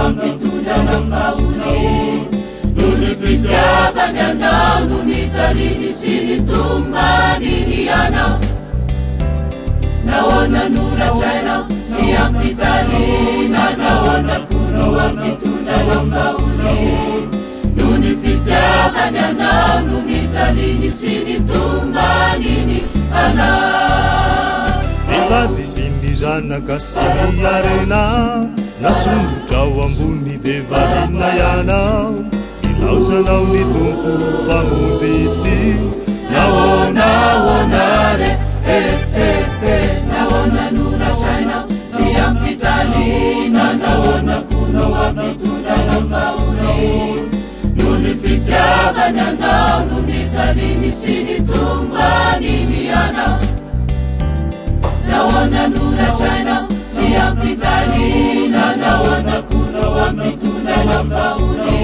ampitondra nafaony nony fitiavany anao no nijaliny sy nitombaniny anao nahoana noratrainao sy ampijalina nahoana kono ampitondra nafaony nony fitiavany anao no nijaliny sy nitombaniny anao evady sy ny zanaka sy ny arena nasongotrao ambony de valina ianao ilaozanao ny tompo mpamonjy ity nahonahoanare nahoana noratrainao sy ampijalina nahoana kono ampitondra nafaony nony fitiavany anao no nijaliny sy nitombaniny anao nahoana noratrainao sy ampijalina nahoana kono ampitondra nafaony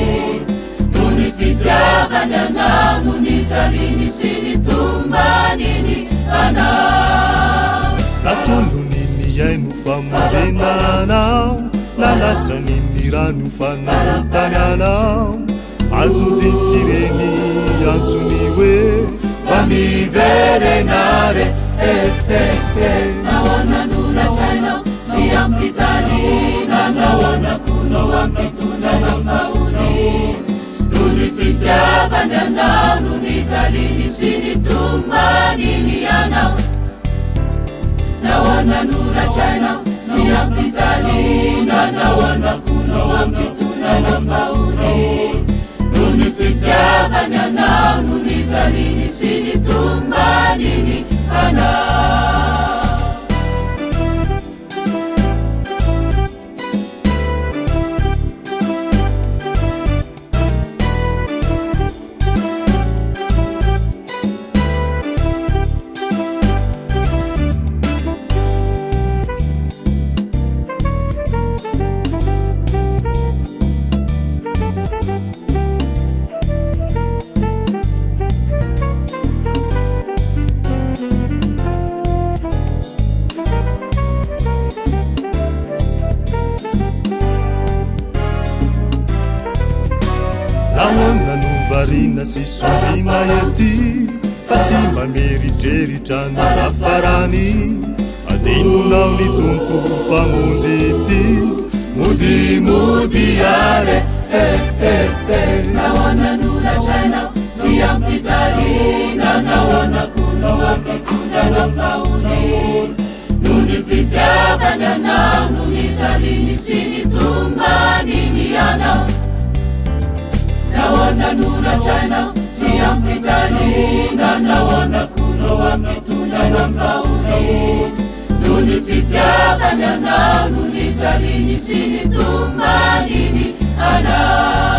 nony fitiavany anao no nijaliny sy nitombaniny anao natolony miaino famonjena anao nalatsany ny rano fanarotany anao azodintsireny antsony hoe mamiverenare nahoana noratrainao sy ampijalina nahoana kono ampitondra nafaony nony fitiavany anao no nijaliny sy nitombaniny anao nahoana noratrainao sy ampijalina nahoana kono ampitondra nafaony nony fitiavany anao no nijaliny sy nitombaniny anao nahoana novarina sy sorima ety fa tsy mameritreritra narafarany adinonao ny tompo mpamonjy ity modimody are nahoana noratrainao sy ampijalina nahoana kono ampitondra nafaony nony fitiavany anao no nijaliny sy nitombaniny anao nahoana noratrainao sy ampijalina nahoana kono ampitondra nafaony nony fitiavany anao no nijaliny sy nitombaniny anao